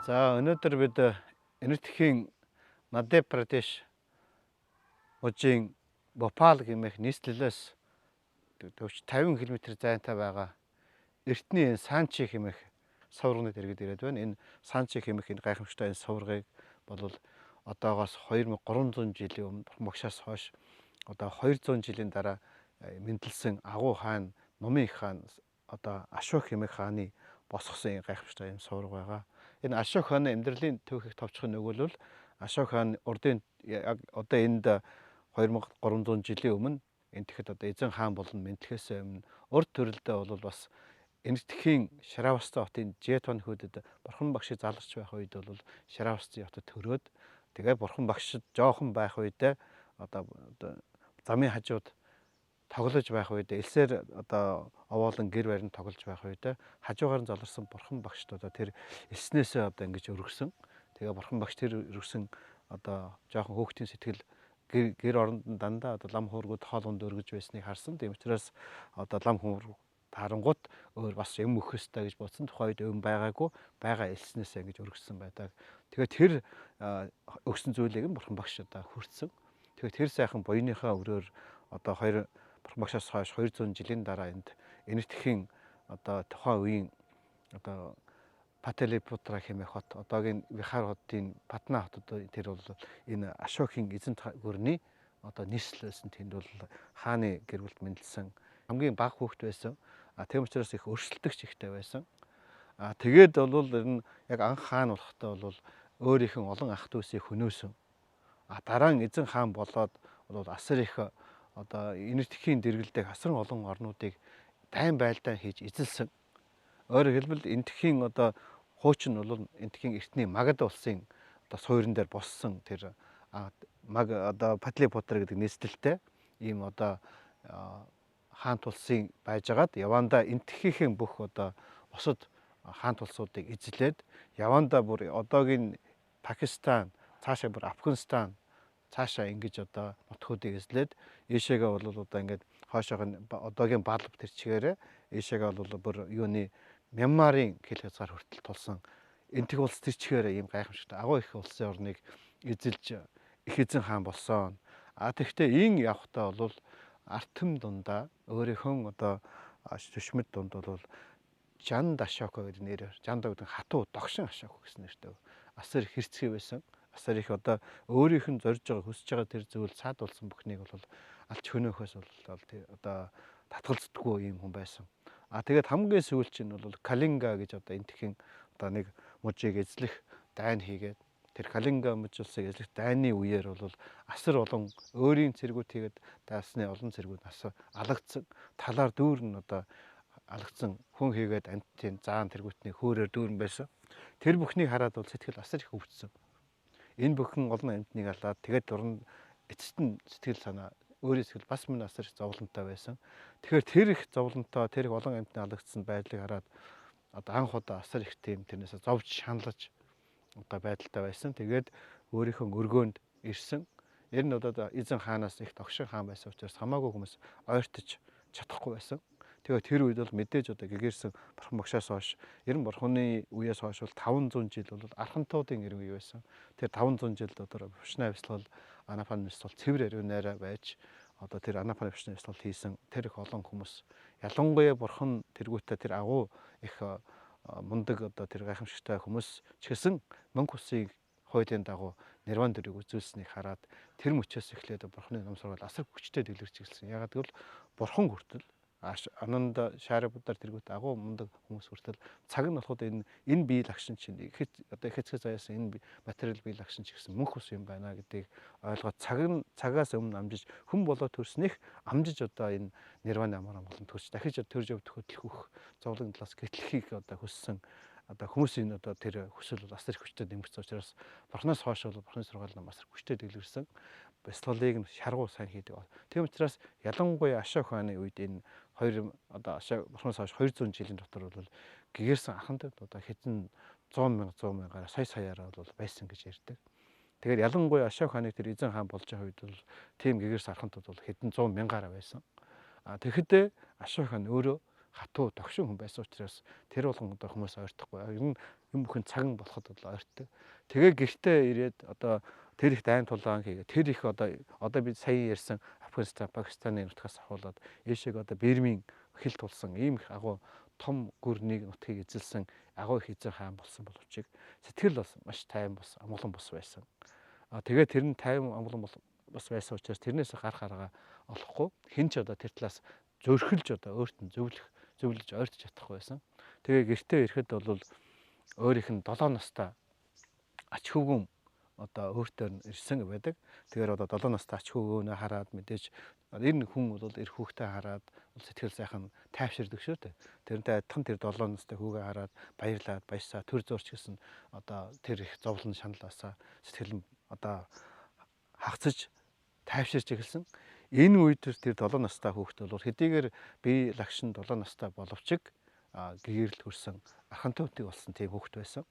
За өнөөдөр бид энэтхэгийн Мадхя Прадеш мужийн Бопал гэмэх нийслэлээс 50 км зайтай байгаа Эртний Санчи хэмэх суврагны дэргэд ирээд байна. Энэ Санчи хэмэх энэ гайхамшигтай энэ суврагыг бол одоогоос 2300 жилийн өмнө Багшаас хойш одоо 200 жилийн дараа мэндэлсэн агуу хаан, Номын их хаан одоо Ашок хэмэх хааны босгосон гайхамшигтай юм сувраг байгаа. Энэ Ашок хааны амьдралын түүхийг товчхон өгвөл Ашок хаан урдын яг одоо энд 2300 жилийн өмнө энэ тэгэхэд одоо эзэн хаан болон мэдлэхээс өмнө урд төрөлдөө бол бас энэтхэгийн Шараваста хотын Жетон хүйдэд бурхан багшийг заларч байх үед бол Шараваста хотод төрөөд тэгээ бурхан багшид жоохон байх үедээ одоо замын хажууд тоглож байх үед элсээр одоо овоолон гэр барин тоглож байх үед хажуугаар нь заларсан бурхан багшд одоо тэр элснээсээ одоо ингэж өргөсөн. Тэгээ бурхан багш тэр өргөсөн одоо жоохон хөөхтийн сэтгэл гэр оронд дандаа одоо лам хуургууд хоолунд өргөж байсныг харсан. Тийм учраас одоо лам хуург харангуут өөр бас юм өгөх ёстой гэж бодсон. Тухайн үед юм байгаагүй байгаа элснээсээ ингэж өргөсөн байдаг. Тэгэхээр тэр өгсөн зүйлийг нь бурхан багш одоо хүртсэн. Тэгэхээр тэр сайхан буйныхаа өрөөр одоо бурхан багшаас хойш 200 жилийн дараа энд энэтхэгийн одоо тухайн үеийн одоо Паталипутра хэмээх хот, одоогийн Вихар хотын Патна хотод тэр бол энэ Ашокийн эзэн гүрний одоо нийслэл байсан. Тэнд бол хааны гэр бүлд мэндэлсэн хамгийн бага хүүхэд байсан. Тийм учраас их өрсөлдөгч ихтэй байсан. Тэгээд бол ер нь яг анх хаан болохдоо бол өөрийнх нь олон ах дүүсийг хөнөөсөн. Дараа нь эзэн хаан болоод бол асар их одоо энэтхэгийн дэргэлдэх асар олон орнуудыг дайн байлдаан хийж эзэлсэн. Өөрөөр хэлбэл энэтхэгийн одоо хуучин бол энэтхэгийн эртний Магад улсын одоо суурин дээр боссон тэр одоо Патлипутра гэдэг нийслэлтэй ийм одоо хаант улсын байжгаад явандаа энэтхэгийнхэн бүх одоо бусад хаант улсуудыг эзлээд явандаа бүр одоогийн Пакистан, цаашаа бүр Афганистан цаашаа ингэж одоо нутгуудыг эзлээд ийшээгээ бол одоо ингээд хойшоог нь одоогийн Балб тэр чигээрээ ийшээгээ бол бүр юуны Мянмарын хил хязгаар хүртэл тулсан энэтхэг улс тэр чигээрээ ийм гайхамшигтай агуу их улсын орныг эзэлж их эзэн хаан болсон. Тэгэхдээ ийн явхдаа бол Артем дундаа өөрийнхөө одоо төшмөд дунд бол Жанд Ашоко гэдэг нэрээр Жанд гэдэг хатуу догшин Ашоко гэсэн нэртэй асар их хэрцгий байсан. Асар их одоо өөрийнх нь зорж байгаа хүсэж байгаа тэр зүйл цаадуулсан бүхнийг бол алж хөнөөхөөс бол одоо татгалздаггүй юм хүн байсан. Тэгээд хамгийн сүүлч нь бол Калинга гэж одоо энэтхэгийн одоо нэг мужийг эзлэх дайн хийгээд тэр Калинга муж улсыг эзлэх дайны үеэр бол асар олон өөрийн цэргүүд хийгээд даасны олон цэргүүд алагдсан. Талаар дүүрэн одоо алагдсан хүн хийгээд амтын заан тэргүүтний хөөрөөр дүүрэн байсан. Тэр бүхнийг хараад бол сэтгэл асар их өвдсөн. Энэ бүхэн олон амьтныг алаад тэгээд дурн эцэст нь сэтгэл санаа өөрийн сэтгэл бас минь асар их зовлонтой байсан. Тэгэхээр тэр их зовлонтой, тэр их олон амьтны алагдсан байдлыг хараад одоо анх удаа асар их тийм тэрнээсээ зовж шаналж одоо байдалтай байсан. Тэгээд өөрийнхөө өргөөнд ирсэн. Ер нь одоо эзэн хаанаас их догшин хаан байсан учраас хамаагүй хүмүүс ойртож чадахгүй байсан. Тэгээд тэр үед бол мэдээж одоо гэгэрсэн бурхан багшаас хойш ер нь бурханы үеэс хойш бол 500 жил бол архантуудын иргэн үе байсан. Тэр 500 жилд одоо Вишна бясалгал, Анафан бясалгал цэвэр ариунаараа байж одоо тэр Анафан Вишна бясалгал хийсэн тэр их олон хүмүүс ялангуяа бурхан тэргүүтээ тэр агуу их мундаг одоо тэр гайхамшигтай хүмүүс ч гэсэн мөнх усыг хуулийн дагуу нирван дөрийг үзүүлсэнийг хараад тэр мөчөөс эхлээд бурханы ном сургаал асар хүчтэй дэлгэрч эхэлсэн. Ягаад гэвэл бурхан хүртэл Ананда Шарипудар тэргүүт агуу мундаг хүмүүс хүртэл цаг нь болоход энэ бие лагшин чинь одоо их хэцүү заяасан энэ материал бие лагшин ч гэсэн мөнх ус юм байна гэдгийг ойлгоод цагаас өмнө амжиж хүн болоод төрснөх амжиж одоо энэ нирваны амар амгалан төрж дахиж төрж явдах хөдөлгөх зовлон талаас гэтлэхийг одоо хүссэн одоо хүмүүсийн одоо тэр хүсэл бол асар их хүчтэй нэмэгдсэн учраас бурхнаас хойш бол бурхны сургаал нам асар хүчтэй дэлгэрсэн бясалгалыг нь шаргуу сайн хийдэг. Тийм учраас ялангуяа Ашок хааны үед энэ одоо бурхнаас хойш 200 жилийн дотор бол гэгэрсэн ахантад одоо хэдэн 100,000 саяараа бол байсан гэж ярьдаг. Тэгэхээр ялангуяа Ашок хааныг тэр эзэн хаан болж байгаа үед бол тийм гэгэрсэн ахантад бол хэдэн 100,000-аараа байсан. Тэгэхдээ Ашок хаан өөрөө хатуу догшин хүн байсан учраас тэр болгон одоо хүмүүс ойртохгүй. Ер нь юм бүхэн цаган болоход бол ойртдог. Тэгээ гэртээ ирээд одоо тэр их дайм тулаан хийгээд тэр их одоо бид сая ярьсан Афганистан, Пакистаны нутгаас ахуулаад ийшээ одоо Бирмийн хил тулсан ийм их агуу том гүрнийг нутгийг эзэлсэн агуу их эзэн хаан болсон боловч сэтгэл бас маш тайван бос амгалан бос байсан. Тэгээ тэр нь тайван амгалан бас байсан учраас тэрнээс гарах арга олохгүй хэн ч одоо тэр талаас зөрхилж одоо өөрт нь зөвлөж ойртож чадахгүй байсан. Тэгээ гэртээ ирэхэд бол өөрийнх нь 7 настай ач хөвгүн одоо өөртөө ирсэн байдаг. Тэгэхээр одоо 7 настай ач хөвгөөнөө хараад мэдээж энэ хүн бол эр хүүхдээ хараад сэтгэл сайхан тайвширдаг шүү дээ. Тэрнтэй адилхан тэр 7 настай хүүгээ хараад баярлаад баясаа төр зурч гэсэн одоо тэр их зовлон шаналаасаа сэтгэл нь одоо хагцаж тайвширч эхэлсэн. Энэ үед тэр 7 настай хүүхэд бол хэдийгээр бие лагшин 7 настай боловч гэгэрэлд хүрсэн архан төвтэй болсон тийм хүүхэд байсан.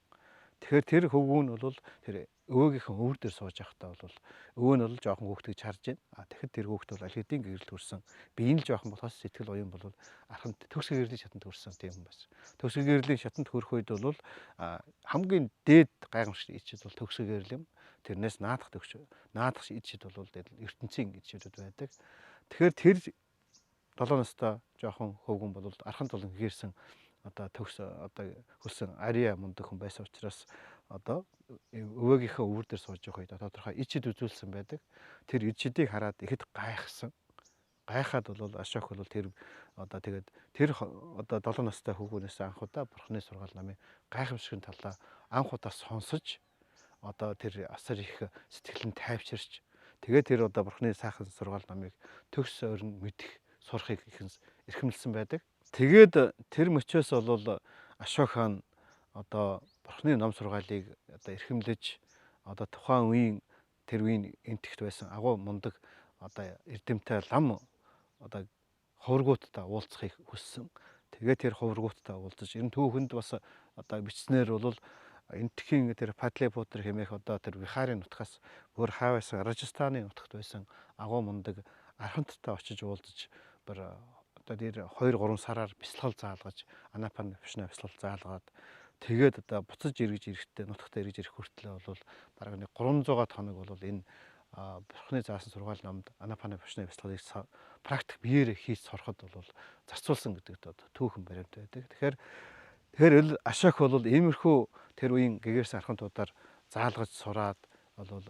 Тэгэхээр тэр хөвгүүн бол тэр өвөөгийнхэн өвөр дээр сууж байхдаа бол өвөө нь бол жоохон хүүхдийг харж байна. Тэгэхэд тэр хүүхэд бол аль хэдийн гэрэлд хүрсэн. Биеийн л жоохон болохоос сэтгэл уян бол арханд төгс гэрлийн шатанд хүрсэн тийм юм байна. Төгс гэрлийн шатанд хүрэх үед бол хамгийн дээд гайхамшигт ичид бол төгс гэрэл юм. Тэрнээс наадах ичид бол ертөнцийн ичидүүд байдаг. Тэгэхээр тэр 7 настай жоохон хөвгүн бол архан тулан гэрсэн одоо төгс одоо хөлсөн ария мундаг хүн байсан учраас одоо өвөөгийнхөө өвөр дээр сууж байгаа үед тодорхой ичид үзүүлсэн байдаг. Тэр ичидийг хараад ихэд гайхсан. Гайхаад бол Ашок бол тэр одоо тэгээд тэр одоо 7 настай хөвгүүнээс анх удаа бурхны сургаал намын гайхамшигын талаа анх удаа сонсож одоо тэр асар их сэтгэлэн тайвширч тэгээд тэр одоо бурхны сайхан сургаал намыг төгс ойрн мэдэх сурахыг эрхэмлсэн байдаг. Тэгээд тэр мөчөөс бол Ашок хаан одоо бурхны ном сургаалыг одоо эрхэмлэж одоо тухайн үеийн тэр үеийн энтэгт байсан агуу мундаг одоо эрдэмтэй лам одоо ховргуудтай уулзахыг хүссэн. Тэгээд тэр ховргуудтай уулзаж энэ түүхэнд бас одоо бичснээр бол энтхийн тэр Патлипутр хэмээх одоо тэр Бихарын нутгаас бүр хаавайсан Рajasthаны нутагт байсан агуу мундаг арханттай очиж уулзаж бүр одоо тэр 2-3 сараар бясалгал заалгаж Анапан Вишна бясалгал заалгаад тэгээд одоо буцаж эргэж ирэхдээ нутагтаа эргэж ирэх хүртлээр бол бараг нэг 300 хоног бол энэ бурхны заасан сургаал номд Анапан Вишна бясалгалыг практик биеэр хийж сурахад бол зарцуулсан гэдэгт одоо түүхэн баримт байдаг. Тэгэхээр Ашок бол иймэрхүү тэр үеийн гэгэрсэн архантуудаар заалгаж сураад бол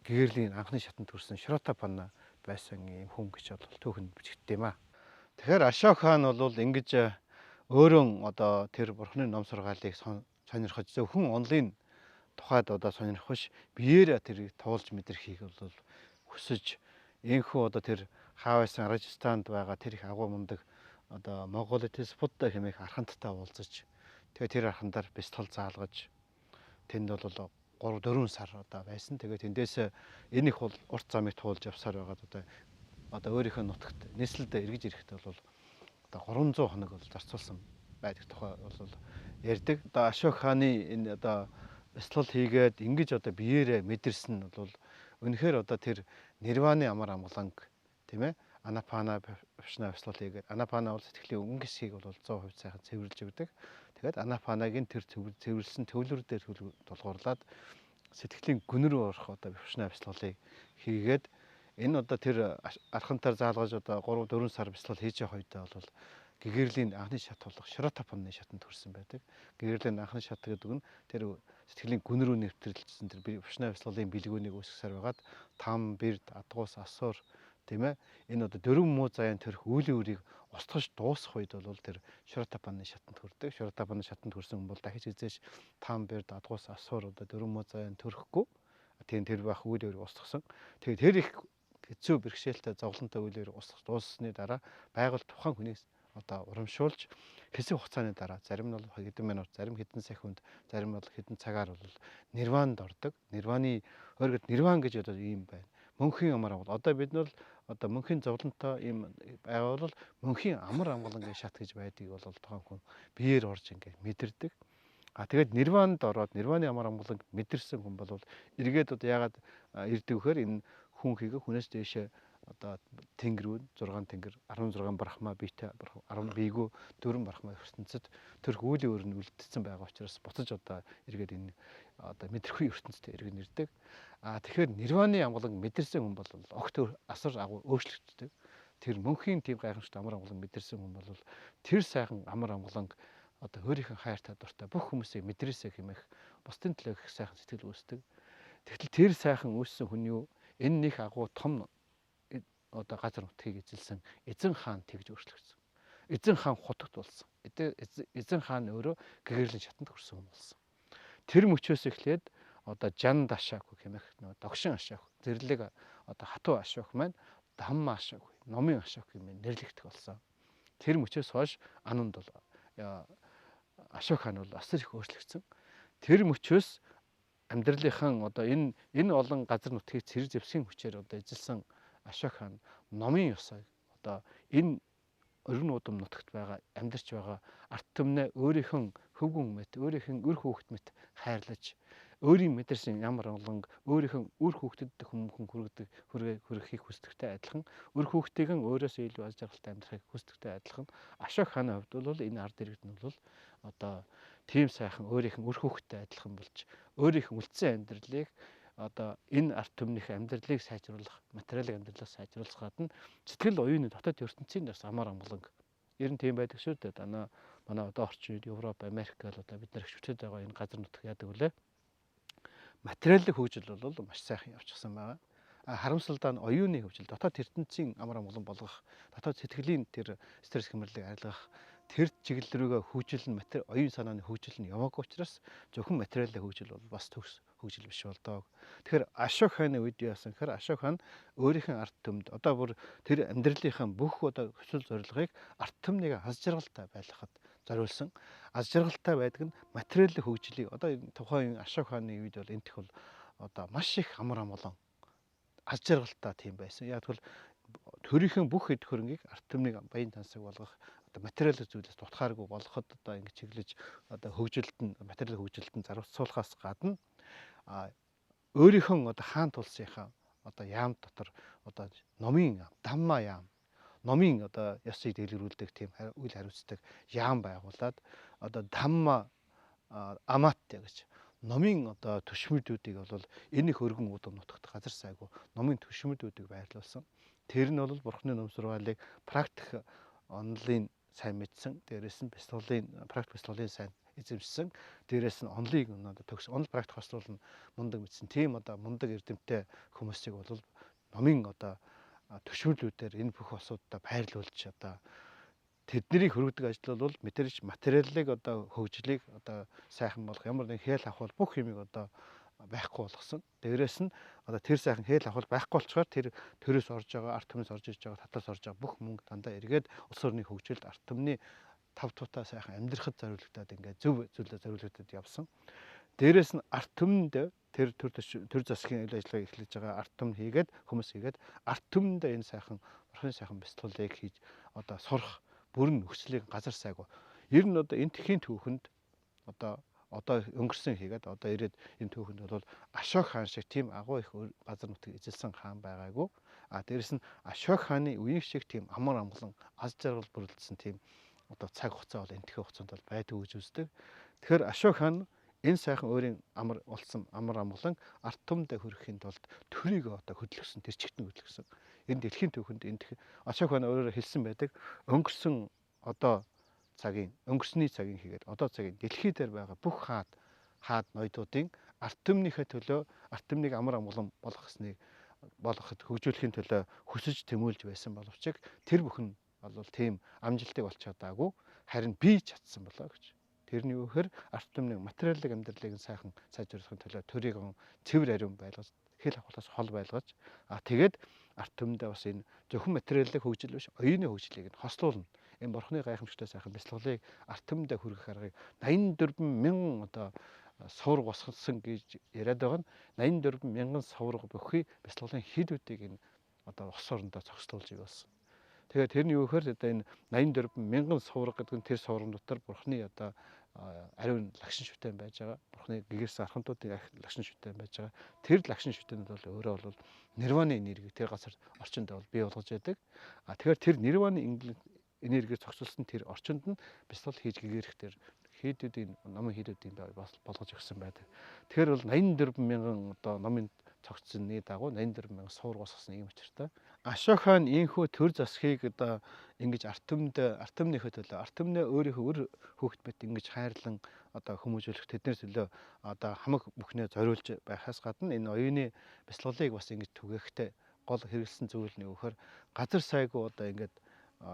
гэгэрлийн анхны шатанд хүрсэн Шротапанна байсан юм хүн гэж бол түүхэнд бичигддэг юм аа. Тэгэхээр Ашок хаан бол ингэж өөрөө одоо тэр бурхны ном сургаалыг сонирхож зөвхөн онлын тухайд одоо сонирхох биш биеэр тэрийг туулж мэдрэхийг бол хүсэж энэхүү одоо тэр хаавайсан Рajasthan байгаа тэр их агуу мундаг одоо Монголитис Будда хэмээх арханттай уулзаж тэгээ тэр архандаар бясалгал заалгаж тэнд бол 3-4 сар одоо байсан. Тэгээ тэндээс энэ их бол урт замыг туулж явсаар байгаад одоо өөрийнхөө нутагт нийслэлдээ эргэж ирэхэд бол одоо 300 хоног бол зарцуулсан байдаг тухай бол ярьдаг. Одоо Ашок хааны энэ одоо бясалгал хийгээд ингэж одоо биеэрээ мэдэрсэн нь бол үнэхээр одоо тэр нирваны амар амгаланг тийм ээ Анапана Вишна бясалгал хийгээд Анапана бол сэтгэлийн өнгө хэсгийг бол 100% сайхан цэвэрлж өгдөг. Тэгээд Анапанагийн тэр цэвэрлсэн төвлөр дээр тулгуурлаад сэтгэлийн гүн рүү орох одоо Вишна бясалгалыг хийгээд энэ одоо тэр архантаар заалгаж одоо 3-4 сар бясалгал хийж явах үедээ бол гэгэрлийн анхны шат болох Шротапанны шатанд хүрсэн байдаг. Гэгэрлийн анхны шат гэдэг нь тэр сэтгэлийн гүн рүү нэвтрэлжсэн тэр Вишна бясалгалын бэлгүүнийг үүсгэсээр байгаад там, бэрд, адгуус, асуур тийм ээ энэ одоо дөрвөн муу заяан төрх үүлийн үрийг устгаж дуусах үед бол тэр Шротапанны шатанд хүрдэг. Шротапанны шатанд хүрсэн хүн бол дахиж эзэж там, бэрд, адгуус, асуур одоо дөрвөн муу заяан төрөхгүй. Тийм тэр байх үйл үрийг устгасан. Тэгээд тэр их хэцүү бэрхшээлтэй зовлонтой үйл үрийг устгах дууссаны дараа байгууль тухайн хүнээс одоо урамшуулж хэсэг хугацааны дараа зарим нь бол хэдэн минут, зарим хэдэн секунд, зарим бол хэдэн цагаар бол нирванд ордог. Нирваны өөрөөр нирван гэж одоо ийм байна. Мөнхийн амар амгалан. Одоо бид нар одоо мөнхийн зовлонтой ийм байгаа бол мөнхийн амар амгалангийн шат гэж байдгийг бол тухайн хүн биеэр орж ингээд мэдэрдэг. Тэгээд нирванд ороод нирваны амар амгаланг мэдэрсэн хүн бол эргээд одоо яагаад ирдэг вэхээр энэ хүн хийгээ хүнээс дээшээ одоо тэнгэрүүд 6 тэнгэр 16 брахма биетэй 10 биегүү 4 брахма ертөнцид төрх үүлийн өөр нь үлдсэн байгаа учраас буцаж одоо эргээд энэ одоо мэдрэхүй ертөнцид эргэн ирдэг. Тэгэхээр нирваны амгалан мэдэрсэн хүн бол огт асар агуу өөрчлөгддөг. Тэр мөнхийн тийм гайхамшигт амар амгалан мэдэрсэн хүн бол тэр сайхан амар амгалан одоо өөрийнх нь хайртай дуртай бүх хүмүүсийг мэдрээсэй хэмээх бусдын төлөө их сайхан сэтгэл үүсдэг. Тэгтэл тэр сайхан үүссэн хүн юу энэ нэг агуу том одоо газар нутгийг эзэлсэн эзэн хаан тэгж өөрчлөгдсөн. Эзэн хаан хутагт болсон. Эзэн хаан өөрөө гэгэрлийн шатанд хүрсэн хүн болсон. Тэр мөчөөс эхлээд одоо жанд ашаагүй хэмээх догшин ашаагүй зэрлэг одоо хатуу ашаах маань дамма ашаагүй номын ашаах хэмээн нэрлэгдэх болсон. Тэр мөчөөс хойш анунд бол ашаах хаан бол асар их өөрчлөгдсөн. Тэр мөчөөс амьдралынхан одоо энэ олон газар нутгийг цэр зэвсгийн хүчээр одоо эзэлсэн ашаах хаан номын ёсоо одоо энэ өргөн удам нутагт байгаа амьдарч байгаа арт түмнээ өөрийнх нь хөвгүн мэт өөрийнх нь үр хүүхэд мэт хайрлаж өөрийн мэдэрсэн ямар олон өөрийнх нь үр хүүхдэд хүргэхийг хүсдэгтэй адилхан үр хүүхдийг нь өөрөөсөө илүү аз жаргалтай амьдрахыг хүсдэгтэй адилхан ашаах хааны хувьд бол энэ ард иргэд нь бол одоо тийм сайхан өөрийнх нь үр хүүхэдтэй адилхан болж өөрийнх нь үлдсэн амьдралыг одоо энэ арт түмнийх амьдралыг сайжруулах, материалын амьдралыг сайжруулах гадна сэтгэл оюуны дотоод ертөнцийн бас амар амгалан. Ер нь тийм байдаг шүү дээ. Манай одоо орчин үед Европ, Америк гэл одоо бид нар хөвчөд байгаа энэ газар нутаг яадаг вүлээ. Материалын хөгжил бол маш сайхан явчихсан байгаа. Харамсалтай нь оюуны хөгжил, дотоод ертөнцийн амар амгалан болгох, дотоод сэтгэлийн тэр стресс хэмнэлийг арилгах тэр чиглэл рүүгээ хөгжил нь оюун санааны хөгжил нь яваагүй учраас зөвхөн материалын хөгжил бол бас төгс хөгжил биш болдог. Тэгэхээр ашаах хааны үед яасан гэхээр ашаах хаан өөрийнх нь арт түмд одоо бүр тэр амьдралынхаа бүх одоо хүсэл зорилгыг арт түмнийг аз жаргалтай байлгахад зориулсан. Аз жаргалтай байдаг нь материалын хөгжлийг одоо тухайн ашаах хааны үед бол энтэх бол одоо маш их амар амгалан аз жаргалтай тийм байсан. Яг тэгвэл төрийнхэн бүх эд хөрөнгийг арт түмнийг баян тансаг болгох одоо материалын зүйлээс дутхааргүй болгоход одоо ингэ чиглэж одоо хөгжилд нь материалын хөгжилд нь зарцуулахаас гадна өөрийнхөө одоо хаан тулсынхаа одоо яам дотор одоо номын дамма яам номын одоо ёсыг дэлгэрүүлдэг тийм үйл хариуцдаг яам байгуулад одоо дамма аматтай гэж номын одоо төшмөдүүдийг бол энэ их өргөн удам нутагт газар сайгүй номын төшмөдүүдийг байрлуулсан. Тэр нь бол бурхны ном сургаалыг практик онлын сайн мэдсэн. Дээрээс нь практик бяцлаглалын сайн эзэмшсэн. Дээрээс нь онлыг төгс онл практик хослуулна мундаг мэдсэн. Тийм одоо мундаг эрдэмтэй хүмүүсийг бол номын одоо төшөөрлүүдээр энэ бүх асуудалтай байрлуулж одоо тэднийг хөргөдөг ажил бол мэдэрч материалыг одоо хөгжлийг одоо сайхан болох ямар нэг хээл авах бүх юмыг одоо байхгүй болгосон. Дээрээс нь одоо тэр сайхан хээл авах байхгүй болчоор тэр төрөөс орж байгаа арт түмнээс орж иж байгаа татаас орж байгаа бүх мөнгө дандаа эргээд улс орны хөгжилд арт түмний тав тутаа сайхан амьдрахад зориулагдаад ингээд зөв зүйлээр зориулагдаад явсан. Дээрээс нь арт түмэнд төр засгийн үйл ажиллагаа эхлэж байгаа арт түмэн хийгээд хүмүүс хийгээд арт түмэнд энэ сайхан бурхны сайхан бяцлаглалыг хийж одоо сурах бүрэн нөхцөлийн газар сайгүй. Ер нь одоо энэ тхийн түүхэнд одоо өнгөрсөн хийгээд одоо ирээд энэ түүхэнд бол ашаах хаан шиг тийм агуу их газар нутгийг эзэлсэн хаан байгаагүй. Дээрэс нь ашаах хааны үеийн шиг тийм амар амгалан аз жаргал бүрэлдсэн тийм одоо цаг хугацаа бол энэ тхийн хугацаанд бол байдаг гэж үздэг. Тэгэхээр ашаах хаан энэ сайхан өөрийн амар болсон амар амгалан арт түмэндээ хүрэхийн тулд төрийг одоо хөдөлгсөн тэр чигтэн хөдөлгсөн. Энэ дэлхийн түүхэнд энэ ашаах хаан өөрөөр хэлсэн байдаг. Өнгөрсөн одоо өнгөрсний цагийн хийгээд одоо цагийн дэлхий дээр байгаа бүх хаад ноёдуудын арт түмнийхээ төлөө арт түмнийг амар амгалан болгоход хөгжүүлэхийн төлөө хүсэж тэмүүлж байсан боловч тэр бүхэн бол тийм амжилтыг олж чадаагүй харин би чадсан болоо гэж. Тэрний үхээр арт түмний материалын амьдралыг сайхан сайжруулахын төлөө төрийг цэвэр ариун байлгаж хэл авахлаас хол байлгаж тэгээд арт түмэндээ бас энэ зөвхөн материалын хөгжил биш оюуны хөгжлийг нь хослуулна. Энэ бурхны гайхамшигтай сайхан бяцлаглалыг арт түмэндээ хүргэх аргыг 84 мянган одоо сувраг босгосон гэж яриад байгаа нь 84 мянган сувраг бүхий бяцлаглалын хийдүүдийг энэ одоо ус орондоо зохицуулж явуулсан. Тэгэхээр тэрний үгээр одоо энэ 84 мянган сувраг гэдэг нь тэр сувраг дотор бурхны одоо ариун лагшин шүтэн байж байгаа. Бурхны гэгэрсэн архантуудын лагшин шүтэн байж байгаа. Тэр лагшин шүтэнүүд бол өөрөө бол нирваны энерги тэр газар орчинд бол бий болгож байдаг. Тэгэхээр тэр нирваны энергиэр зохицуулсан тэр орчинд нь бяцлал хийж гэгэрэх тэр хийдүүдийн номын хийдүүдийн болгож өгсөн байдаг. Тэгэхээр бол 84 мянган одоо номын цогцсны дагуу 84 мянган суур босгосон ийм учиртай. Ашохан ийхүү төр засхийг одоо ингэж артемныхөө төлөө артемны өөрийнхөө өр хүүхэд мэт ингэж хайрлан одоо хүмүүжүүлэх тэдний төлөө одоо хамаг бүхнээ зориулж байхаас гадна энэ оюуны бяцлаглалыг бас ингэж түгээхтэй гол хэрэгэлсэн зүйл нь юу гэхээр газар сайгүй одоо ингэж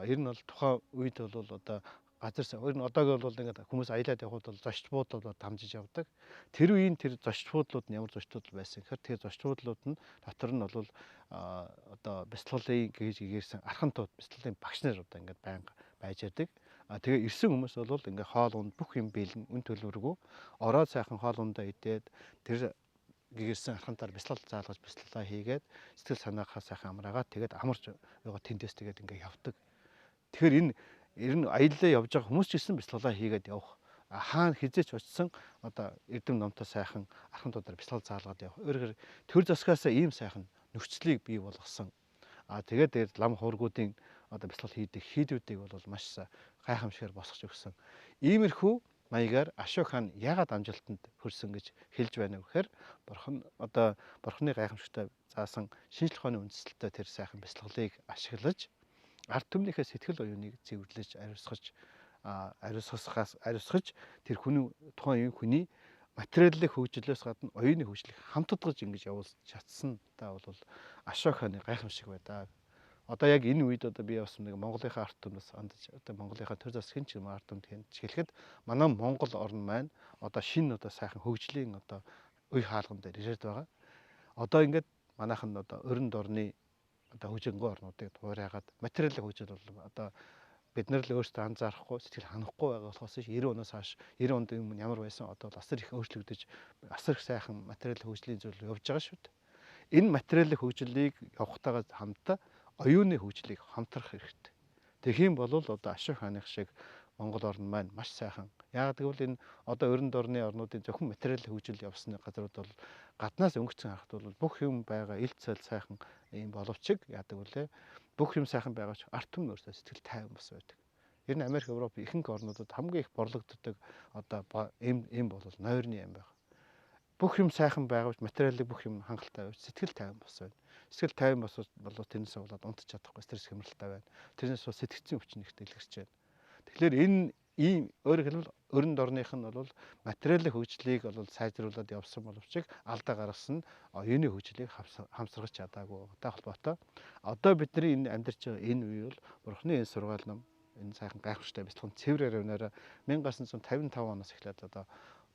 ер нь бол тухайн үед бол одоо газар сай ер нь одоогийн бол ингээд хүмүүс аялаад явхад бол зочд буудлууд дамжиж явдаг. Тэр үеийн тэр зочд буудлууд нь ямар зочд буудал байсан гэхээр тэр зочд буудлууд нь дотор нь бол одоо бяцлаглалын гэж гэрсэн архантууд бяцлаглалын багш нар одоо ингээд байнга байж яадаг. Тэгээ ирсэн хүмүүс бол ингээд хоол унд бүх юм биелэн үн төлбөргүй ороод сайхан хоол ундаа идээд тэр гэрсэн архантаар бяцлал заалгаж бяцлалаа хийгээд сэтгэл санаахаа сайхан амраагаад тэгээд амарч байгаа тэндээс тэгээд ингээд явдаг. Тэгэхээр энэ ер нь аяллаа явж байгаа хүмүүс ч гэсэн бяцлаглаа хийгээд явах. Хаана хизээч очсон одоо эрдэм номтой сайхан архантуудаар бяцлал заалгаад явах. Өөрөөр төр засгаасаа ийм сайхан нөхцөлийг бий болгосон. Тэгээд лам хуургуудын одоо бяцлал хийдэг хийдүүдийг бол маш гайхамшигар босгож өгсөн. Иймэрхүү маягаар Ашок хаан яагаад амжилтанд хүрсэн гэж хэлж байна вэ гэхээр бурхны гайхамшигтай заасан шинжлэх ухааны үндэслэлтэй тэр сайхан бяцлаглалыг ашиглаж ард түмнийхээ сэтгэл оюуныг цэвэрлэж ариусгаж тэр тухайн хүний материалын хөгжлөөс гадна оюуны хөгжлийг хамтдагж ингэж явуулж чадсан та бол Ашок хааны гайхамшиг байдаг. Одоо яг энэ үед одоо би бас нэг Монголынхаа ард түмнээс андаж одоо Монголынхаа төр засгийн ч юм ард түмд хэлэхэд манай Монгол орн маань одоо шинэ одоо сайхан хөгжлийн одоо үе хаалган дээр ирээд байгаа. Одоо ингээд манайхан одоо өрн дорны одоо хөгжингөө орнуудыг туурайгаад материалын хөгжил бол одоо бид нар л өөрсдөө анзаарахгүй сэтгэл ханахгүй байгаа болохоос 90 оноос хойш 90 онд юм ямар байсан одоо бол асар их өөрчлөгдөж асар их сайхан материалын хөгжлийн зүйл явж байгаа шүү дээ. Энэ материалын хөгжлийг явахтайгаа хамтдаа оюуны хөгжлийг хамтрах хэрэгтэй. Тэгэх юм бол одоо Ашок хааных шиг Монгол орн маань маш сайхан. Яг гэвэл энэ одоо өрн дорны орнуудын зөвхөн материалын хөгжил явсны газрууд бол гаднаас өнгөцсөн харахад бол бүх юм байгаа ил цайл сайхан юм боловч яадаг вүлээ бүх юм сайхан байгаа ч ард түмэн өөрсдөө сэтгэл тайван бас байдаг. Ер нь Америк, Европ ихэнх орнуудад хамгийн их борлогддог одоо эм бол нойрны эм байна. Бүх юм сайхан байгаавч материалын бүх юм хангалттай байвч сэтгэл тайван бас байна. Сэтгэл тайван болоод тэрнээс болоод унтж чадахгүй стресс хямралтай байна. Тэрнээс бол сэтгцийн өвчин ихтэй илэрч байна. Тэгэхээр энэ ийм өөрөөр хэлбэл өрн дорных нь бол материалын хөгжлийг бол сайжруулад явсан боловч алдаа гаргасан оюуны хөгжлийг хамсрах чадаагүй та холбоотой. Одоо бидний энэ амьдарч байгаа энэ үе бол бурхны энэ сургаал ном энэ сайхан гайхамшигтай бяцлалын цэвэр ариунаараа 1955 оноос эхлээд одоо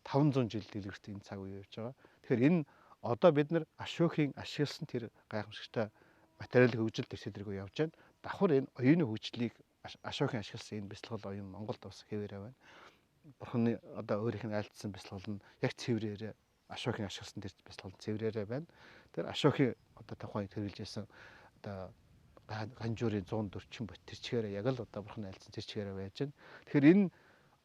500 жил дэлгэрт энэ цаг үе явж байгаа. Тэгэхээр энэ одоо бид нар Ашокийн ашигласан тэр гайхамшигтай материалын хөгжил төсөөлрөгөө явж байна. Давхар энэ оюуны хөгжлийг Ашокийн ашигласан энэ бяцлал оюун Монголд бас хэвээрээ байна. Бурхны одоо өөрийнх нь айлтсан бяцлал нь яг цэврээрээ Ашокийн ашигласан тэр бяцлал нь цэврээрээ байна. Тэр Ашокийн одоо тухайн хэрэгжилжсэн одоо ганжуурын 140 бот тэрчгээрээ яг л одоо бурхны айлтсан тэрчгээрээ байж байна. Тэгэхээр энэ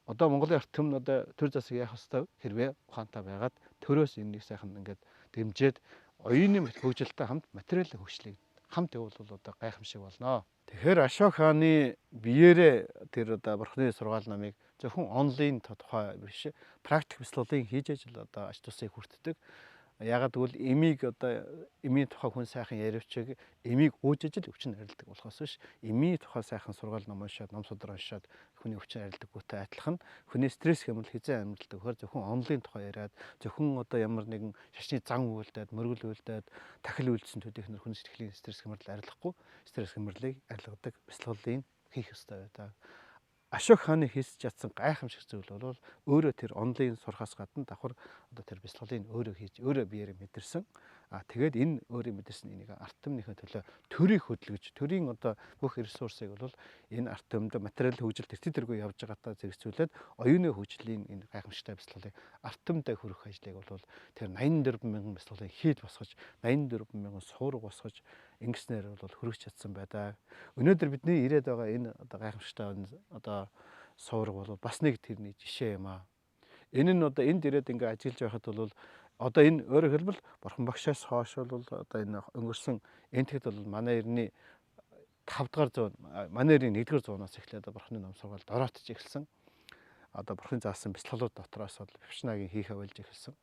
одоо Монголын ард түмэн одоо төр засаг яах ёстой хэрвээ ухаантай байгаад төрөөс энэнийг сайхан ингээд дэмжиж оюуны хөгжилтэй хамт материалын хөгжлийг хамт явуул одоо гайхамшиг болно. Тэгэхээр Ашок хааны биеэрээ тэр одоо бурхны сургаал намыг зөвхөн онлайн тухай биш практик бяцлаглалын хийж ажил одоо ач тусыг хүртдэг. Ягаад гэвэл эмийн тухай хүн сайхан яривчиг эмийг ууж ижил өвчин арилдаг болохоос биш эмийн тухай сайхан сургаал ном уншаад ном судар уншаад хүний өвчин арилдаггүйтэй адилхан хүний стресс хямрал хизээ амьддаг хөр зөвхөн онлайн тухай яриад зөвхөн одоо ямар нэгэн шашны зан үйлдээд мөргөл үйлдээд тахил үйлдсэн төдийхнэр хүний сэтгэлийн стресс хямрал арилгахгүй стресс хямралыг арилгадаг бяцлаглалыг хийх ёстой байдаг. Ашок хааны хийсэж чадсан гайхамшиг зүйл бол өөрөө тэр онлайн сурахаас гадна давхар одоо тэр бяцлаглалыг өөрөө хийж өөрөө биеэрээ мэдэрсэн. Тэгээд энэ өөрөө мэдэрсэн энийг ард түмнийхээ төлөө төрийг хөдөлгөж төрийн одоо бүх ресурсыг бол энэ ард түмэнд материал хөгжил тэртэргүй явж байгаатай зэрэгцүүлээд оюуны хөгжлийн энэ гайхамшигтай бяцлаглалыг ард түмэндээ хүргэх ажлыг бол тэр 84 мянган бяцлаглалыг хийж босгож 84 мянган суург босгож ингэснээр бол хүргэж чадсан байдаг. Өнөөдөр бидний ирээд байгаа энэ одоо гайхамшигтай одоо суург бол бас нэг тэрний жишээ юм аа. Энэ нь одоо энд ирээд ингээ ажиллаж байхад бол одоо энэ өөрөөр хэлбэл бурхан багшаас хойш бол одоо энэ өнгөрсөн энтэд бол манай эртний 5 дугаар зуун манай эртний 1 дугаар зуунаас эхлээд бурханы ном сургаалд ороотж эхэлсэн. Одоо бурханы заасан бяцлаглууд дотроос бол бившнагийн хийхэ болж эхэлсэн.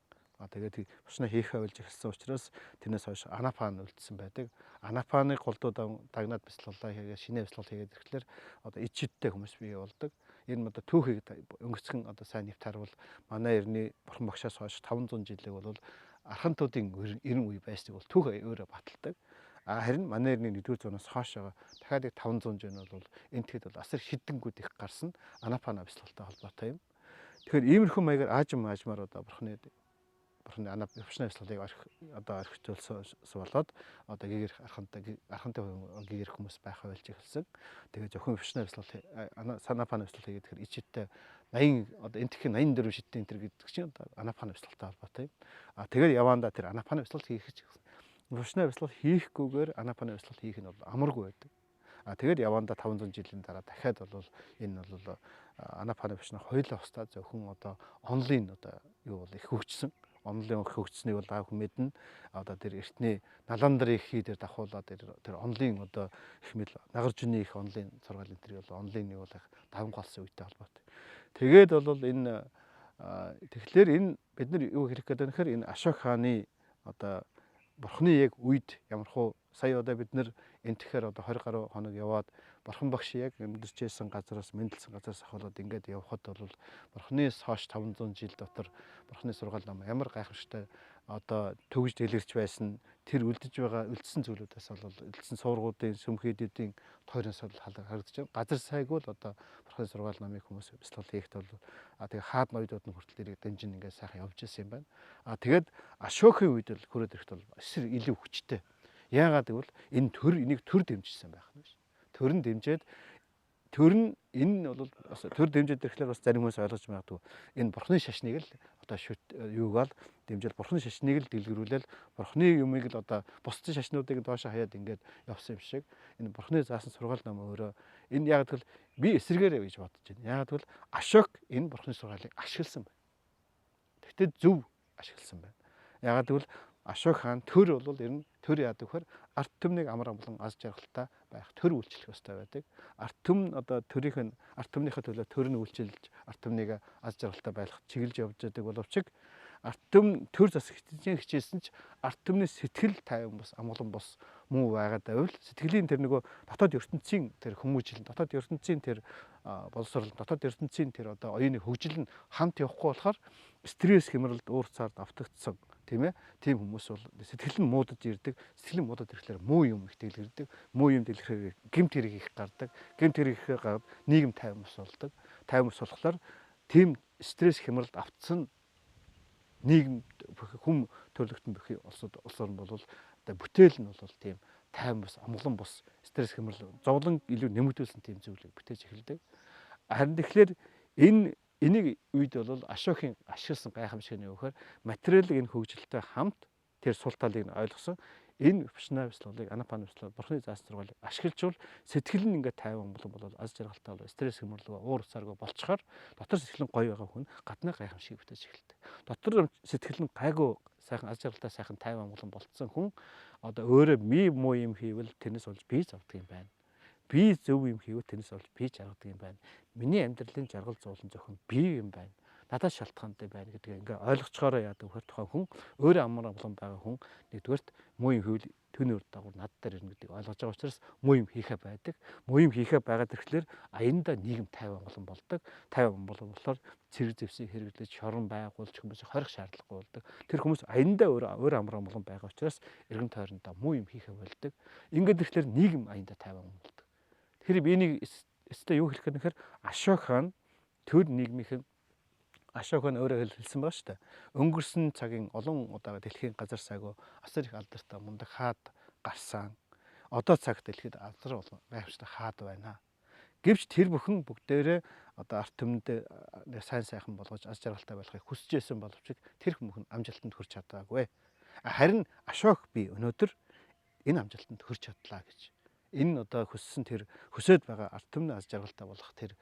Тэгээд бившна хийхэ болж эхэлсэн учраас тэрнээс хойш анапан үлдсэн байдаг. Анапаны голдууд дагнаад бяцлаглаа хийгээд шинэ бяцлал хийгээд ирэхлээр одоо ичидтэй хүмүүс бий болдог. Энэ одоо түүхийг өнгөрцгөн одоо сайн нэвтарвал манай эртний бурхан багшаас хойш 500 жилиг бол архантуудын эрен үе байсныг бол түүх өөрөө баталдаг. Харин манай эртний 1-р зуунаас хойш дахиад 500 жил бол энтэд бол асар хидэнгүүд их гарсан анапана бяцлагтай холбоотой юм. Тэгэхээр иймэрхүү маягаар аажмаар одоо бурханы бившна бяцлагыг одоо орхицуулсан болоод одоо гэгэр архантай гэгэр хүмүүс байх болж эхэлсэн. Тэгээд зөвхөн бившна бяцлал санапана бяцлал хийгээд тэгэхээр ичидтэй 80 одоо энтхийн 84 шидтийн энэ гэдэг чинь одоо анапана бяцлагтай холбоотой юм. Тэгээд явандаа тэр анапана бяцлал хийх гэж бившна бяцлал хийхгүйгээр анапана бяцлал хийх нь бол амаргүй байдаг. Тэгээд явандаа 500 жилийн дараа дахиад бол энэ бол анапана бившна хоёулаа устдаа зөвхөн одоо онлайн одоо юу бол их хөгжсөн. Онлайн хөгжсөнийг бол та хүн мэднэ. Одоо тэр эртний наландрын хий дээр давхуулаад тэр онлайн одоо их мэл нагаржүний их онлайн сургаал энэ төр бол онлайныг бол их даван голсон үетэй холбоотой. Тэгээд бол энэ тэгэхээр энэ бид нар юу хэрэг гэдэг нь гэхээр энэ Ашок хааны одоо бурхны яг үед ямархуу сая одоо бид нар энтэхээр одоо 20 гаруй хоног яваад бурхан багш яг амьдарч байсан газараас мэндэлсэн газараас ахвалаад ингээд явхад бол бурханаас хойш 500 жил дотор бурханы сургаал ном ямар гайхамшигтай одоо төгж дэлгэрч байсан тэр үлдсэн зүйлүүдээс бол үлдсэн суургуудын сүмхийдүүдийн тойроос бол харагдаж байна. Газар сайгүй л одоо бурханы сургаал номыг хүмүүс бяцлал хийхэд бол тэгээ хаад ноёдууд нь хүртэл ирээд дэмжин ингээд сайхан явж ирсэн юм байна. Тэгээд Ашокийн үед л хүрээд ирэхэд бол эсрэг илүү хүчтэй. Яагаад гэвэл энэ энийг төр дэмжижсэн байх нь биш. Төр нь дэмжиж төр нь энэ бол бас төр дэмжиж ирэхлээр бас зарим хүмүүс ойлгож магадгүй энэ бурхны шашныг л одоо юугаал дэмжил бурхны шашныг л дэлгэрүүлэл бурхны юмыг л одоо бусдын шашнуудыг доош хаяад ингээд явсан юм шиг энэ бурхны заасан сургаал ном өөрөө энэ яг тэгвэл би эсрэгээрээ гэж бодож байна. Яг тэгвэл Ашок энэ бурхны сургаалыг ашигласан байна. Тэгтээ зөв ашигласан байна. Яг тэгвэл Ашок хаан төр бол ер нь төр яадаг вэхээр арт түмнийг амар амгалан аз жаргалтай байх төр үйлчлэх ёстой байдаг. Арт түмэн одоо арт түмнийхээ төлөө төр нь үйлчилж арт түмнийг аз жаргалтай байлгах чиглэж явж байдаг боловч арт түмэн төр засах хичээсэн ч арт түмний сэтгэл тайван бас амгалан бос муу байгаад байвал сэтгэлийн тэр нөгөө дотоод ертөнцийн тэр хүмүүжил дотоод ертөнцийн тэр боловсрол дотоод ертөнцийн тэр одоо оюуны хөгжил нь хамт явахгүй болохоор стресс хямралд уур цаард автагдсан тийм ээ тийм хүмүүс бол сэтгэл нь муудаж ирдэг сэтгэл нь муудаад ирэхлээр муу юм их дэлгэрдэг муу юм дэлгэхээр гэмт хэрэг их гардаг гэмт хэрэг их гараад нийгэм тайван бос болдог тайван бос болохоор тийм стресс хямралд автсан нийгэм хүм төрлөختн бүхий улсууд нь бол одоо бүтээл нь бол тийм тайван бос амгалан бос стресс хямрал зовлон илүү нэмэгдүүлсэн тийм зүйлийг бүтээж эхэлдэг. Харин тэгэхээр энийг үед бол Ашокийн ашигласан гайхамшиг нь юу гэхээр материалын энэ хөгжилтэй хамт тэр сул талыг нь ойлгосон энэ бившна бяцлагыг анапана бяцлал бурхны заасан сургаалыг ашиглажвал сэтгэл нь ингээд тайван бол аз жаргалтай бол стресс хямралгүй уур цааргүй болчихоор дотор сэтгэл нь гоё байгаа хүн гадны гайхамшиг бүтээж эхэлдэг. Дотор сэтгэл нь гайгүй сайхан аз жаргалтай сайхан тайван болцсон хүн одоо өөрөө би муу юм хийвэл тэрнээс болж би завддаг юм байна. Би зөв юм хийвэл тэрнээс болж би жаргадаг юм байна. Миний амьдралын жаргал зовлон зөвхөн би юм байна. Надад шалтгаантай байна гэдгийг ингээ ойлгочгоороо яадаг вэхээр тухайн хүн өөрөө амар амгалан байгаа хүн нэгдүгээрт муу юм хийвэл түүний үр дагавар над дээр ирнэ гэдгийг ойлгож байгаа учраас муу юм хийхэ байдаг. Муу юм хийхэ байгаад ирэхлээр аяндаа нийгэм тайван амгалан болдог. Тайван болохоор цэрэг зэвсэг хэрэглэж шорон байгуулж хүмүүс хорих шаардлагагүй болдог. Тэр хүмүүс аяндаа өөрөө амар амгалан байгаа учраас эргэн тойрондоо муу юм хийхэ болдог. Ингээд ирэхлээр нийгэм аяндаа тайван болдог. Тэгэхээр би энийг өстой юу хэлэх гэхээр Ашок хаан төр нийгмийнхэн Ашок хаан өөрөө хэлсэн байгаа шүү дээ. Өнгөрсөн цагийн олон удаа дэлхийн газар сайгүй асар их алдартай мундаг хаад гарсан. Одоо цагт дэлхийд алдар гайхамшигтай хаад байна. Гэвч тэр бүхэн бүгдээрээ одоо арт түмэнд сайн сайхан болгож аз жаргалтай болохыг хүсэж байсан боловч тэр бүхэн амжилтанд хүрч чадаагүй. Харин Ашок би өнөөдөр энэ амжилтанд хүрч чадлаа гэж. Энэ одоо хүссэн тэр хүсэж байгаа арт түмний аз жаргалтай болох тэр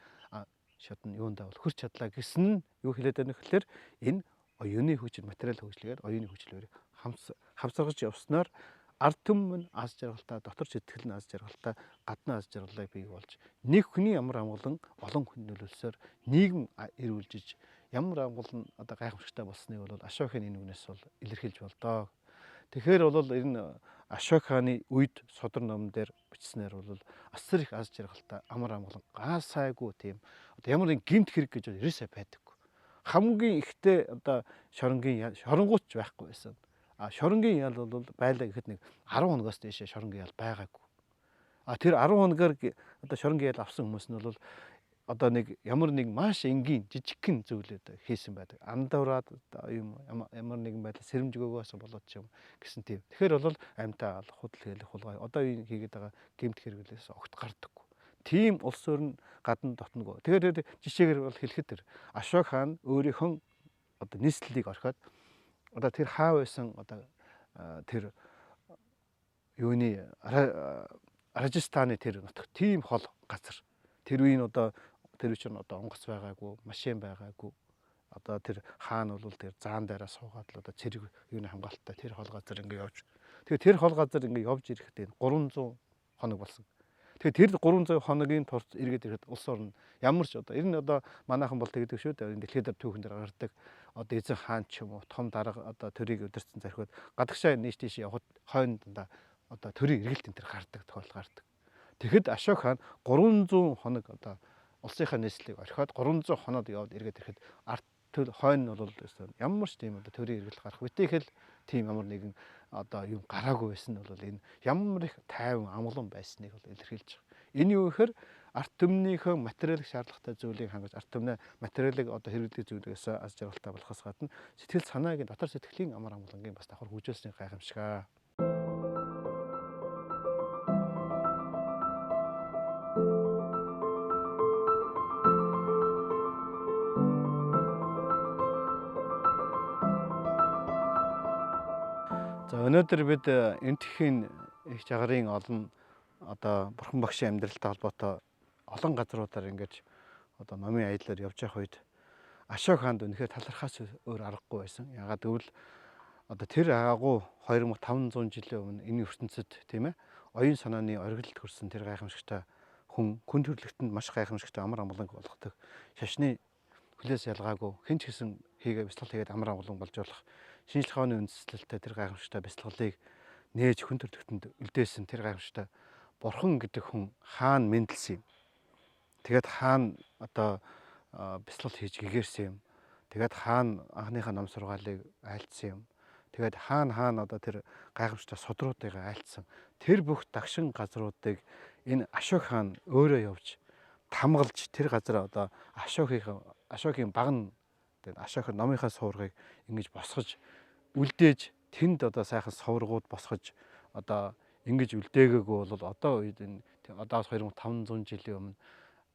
шатны юундаа бол хүрч чадлаа гэсэн нь юу хэлээд байна гэхээр энэ оюуны хөгжил, материал хөгжлөөр оюуны хөгжлөөр хамсаргаж явснаар ард түмэн аз жаргалтай, дотор сэтгэл нь аз жаргалтай, гадны аз жаргалыг бий болж нэг хүний ямар амгалан олон хүн нөлөөлсөөр нийгэм эрүүлжиж ямар амгалан одоо гайхамшигтай болсныг бол Ашокийн энэ үгнээс бол илэрхийлж болдоо. Тэгэхээр бол энэ Ашок хааны үед содор номон дээр бичснээр бол асар их аз жаргалтай, амар амгалан гайсайгүй тийм одоо ямар нэг гэмт хэрэг гэж ерөөсөө байдаггүй. Хамгийн ихтэй одоо шоронгууч байхгүй байсан. Шоронгийн ял бол байлаа гэхэд нэг 10 хоногоос дээшээ шоронгийн ял байгаагүй. Тэр 10 хоногоор одоо шоронгийн ял авсан хүмүүс нь бол одоо нэг ямар нэг маш энгийн жижигхэн зүйлүүд хийсэн байдаг. Андуураад ямар нэгэн байдлаар сэрэмжгөөгөөс болоод ч юм гэсэн тийм. Тэгэхээр бол амьтаа худал хэлэх хулгай одоо энэ хийгээд байгаа гэмт хэрэглээс огт гардаггүй. Тийм улс өөр нь гадна дотногоо. Тэгэхээр жишээгээр бол хэлэхэд Ашок хаан өөрийнхөө одоо нийслэлийг орхиод одоо тэр хаа байсан одоо тэр юуны Рajasthan-ы тэр нутагт тийм хол газар. Тэр үеийн одоо тэр чинь одоо онгоц байгаагүй, машин байгаагүй. Одоо тэр хаан бол тэр заан дээрээ суугаад л одоо цэрэг юуны хамгаалттай тэр хол газар ингэ явж. Тэгээ тэр хол газар ингэ явж ирэхдээ 300 хоног болсон. Тэгээ тэр 300 хоногийн турш эргээд ирэхэд улс орн ямар ч одоо ер нь одоо манайхан бол тэгдэг шүү дээ. Дэлхийд түүхэн дээр гардаг одоо эзэн хаан ч юм уу том дарга одоо төрийг өдөрцөн зархиод гадагшаа нийш тийш явхад хойно дандаа одоо төрийн эргэлт энэ төр гардаг тохиол гардаг. Тэгэхэд Ашок хаан 300 хоног одоо улсынхаа нийслэлийг орхиод 300 хоноод яваад эргээд ирэхэд арт төл хойно нь бол ямар ч тийм одоо төрийн эргэлт гарах үтэйхэл тийм ямар нэгэн одоо юм гараагүй байсан нь бол энэ ямар их тайван амгалан байсныг бол илэрхийлж байгаа. Энэ юу гэхээр арт түмнийхөө материалын шаардлагатай зүйлийг хангаж арт түмнээ материалыг одоо хэрэглэх зүйлээс аз жаргалтай болохоос гадна сэтгэл санаагийн дотор сэтгэлийн амар амгалангийн бас давхар хөгжүүлсний гайхамшиг. За өнөөдөр бид энтхийн их жагарын олон одоо бурхан багшийн амьдралтай холбоотой олон газруудаар ингэж одоо номын аяллаар явж явах үед Ашок хаанд үнэхээр талархаас өөр аргагүй байсан. Ягаад гэвэл одоо тэр агуу 2500 жилийн өмнө энэ ертөнцид тийм ээ оюун санааны оргилд хүрсэн тэр гайхамшигтай хүн төрлөختөнд маш гайхамшигтай амар амгаланг болгодог шашны хүлээс ялгаагүй хэн ч гэсэн бяцлал хийгээд амар амгалан болж болох шинжлэх ухааны үндэслэлтэй тэр гайхамшигтай бяцлаглыг нээж хүн төрлөختөнд үлдээсэн тэр гайхамшигтай бурхан гэдэг хүн хаан мэндэлсэн юм. Тэгээд хаан одоо бяцлал хийж гэгэрсэн юм. Тэгээд хаан анхныхаа ном сургаалыг айлтсан юм. Тэгээд хаан одоо тэр гайхамшигтай судруудыг айлтсан. Тэр бүх дагшин газруудыг энэ Ашок хаан өөрөө явж тамгалж тэр газар одоо Ашокийн баг нь Ашокын номынхаа суургыг ингэж босгож үлдээж тэнд одоо сайхан совргууд босгож одоо ингэж үлдээгээгүй бол одоо үед энэ одоо 2500 жилийн өмнө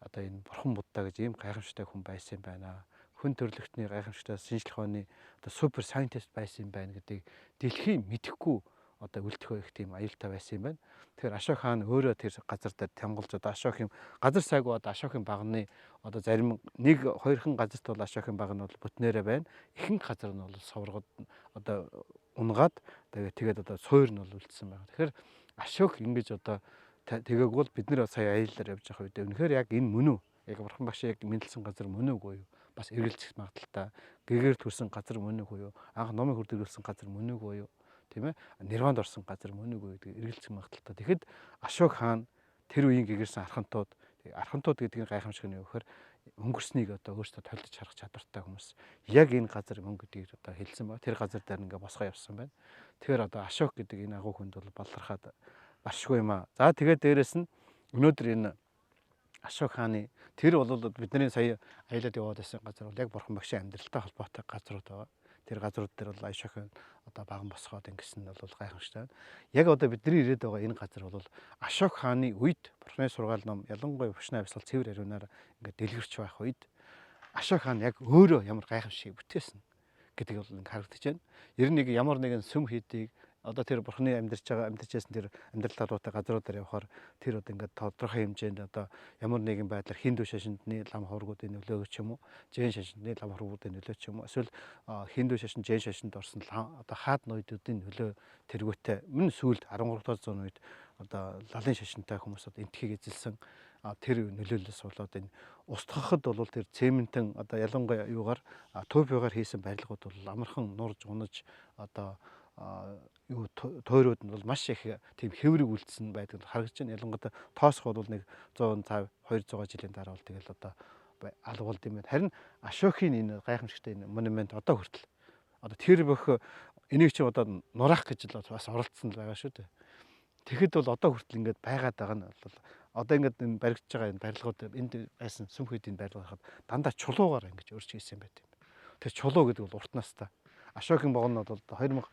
одоо энэ бурхан Будда гэж ийм гайхамшигтай хүн байсан юм байна. Хүн төрлөختний гайхамшигтай шинжлэх ухааны одоо супер сайентист байсан юм байна гэдгийг дэлхийн мэдэхгүй одоо үлдэхөө их тийм аюултай байсан юм байна. Тэгэхээр Ашок хаан өөрөө тэр газар дээр тамгалж одоо Ашокийн газар сайгүй одоо Ашокийн багны одоо зарим 1-2хан газарт бол Ашокийн баг нь бол бүтнээрээ байна. Ихэнх газар нь бол совргод одоо унгаад тэгээд одоо суур нь бол үлдсэн байна. Тэгэхээр Ашок ингэж одоо тэгээг бол бид нэр сая аяллаар явж байгаа үед үнэхээр яг энэ мөн үү? Яг бурхан багш яг мэдлсэн газар мөн үгүй юу? Бас эргэлзэх магадaltaй. Гэгээр төрсэн газар мөн үгүй юу? Анх номыг хүрдэгүүлсэн газар мөн үгүй юу? Тийм ээ? Нирванд орсон газар мөн үгүй юу гэдэг эргэлзэх магадaltaй. Тэгэхэд Ашок хаан тэр үеийн гэгэрсэн архантууд гэдэг нь гайхамшиг нь юу гэхээр өнгөрснийг одоо өөртөө толдож харах чадвартай хүмүүс. Яг энэ газар мөн гэдгийг одоо хэлсэн ба тэр газар дээр ингээ босгоо явсан байна. Тэгэхээр одоо Ашок гэдэг энэ агуу хүнд бол балархаад баршгүй юм аа. За тэгээд дээрэс нь өнөөдөр энэ Ашок хааны тэр бол бидний сая аялаад яваад байсан газар бол яг бурхан багшийн амьдралтай холбоотой газрууд байгаа. Тэр газрууд дээр бол Ашокын одоо баган босгоод ингэсэн нь бол гайхамшигтай. Яг одоо бидний ирээд байгаа энэ газар бол Ашок хааны үед бурханы сургаал ном ялангуяа Бушны авьяасал цэвэр ариунаар ингээд дэлгэрч байх үед Ашок хаан яг өөрөө ямар гайхамшиг бүтээсэн гэдэг бол харагдаж байна. Ер нь ямар нэгэн сүм хийдийг одоо тэр бурхны амьдарч байсан тэр амьдрал талуутай газруудаар явхаар тэр одоо ингээд тодорхой хэмжээнд одоо ямар нэгэн байдлаар хиндүү шашиндны лам хургуудын нөлөө ч юм уу, жин шашиндны лам хургуудын нөлөө ч юм уу, эсвэл хиндүү шашин, жин шашинд орсон одоо хаад ноёдуудын нөлөө тэргүүтээ мөн сүүлд 13 дугаар зууны үед одоо лалын шашинтай хүмүүс одоо энтхийг эзэлсэн тэр нөлөөллөөс болоод энэ устгахад бол тэр цементэн одоо ялангуяа юугаар туйбыгаар хийсэн барилгууд бол амархан нурж унаж одоо юу тойрууд нь бол маш их тийм хэврэг үлдсэн байдаг харагдаж байна. Ялангуяа тоосох бол нэг 150 200 жилийн дараа бол тэгэл одоо алгуулд юм байна. Харин Ашохийн энэ гайхамшигтай энэ монумент одоо хүртэл одоо тэр бөх энийг чи одоо нураах гэж л бас оролцсон л байгаа шүү дээ. Тэгэхэд бол одоо хүртэл ингээд байгаад байгаа нь бол одоо ингээд энэ баригдаж байгаа энэ барилгууд энд байсан сүм хөдийн барилга хахад дандаа чулуугаар ингэж өрч хийсэн байт юм. Тэр чулуу гэдэг бол урт настай. Ашохийн богоно бол 2000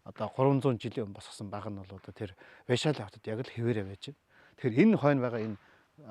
одоо 300 жилийн өмнө босгосон баг нь бол одоо тэр Вайшали хотод яг л хэвээрээ байж байна. Тэгэхээр энэ хойно байгаа энэ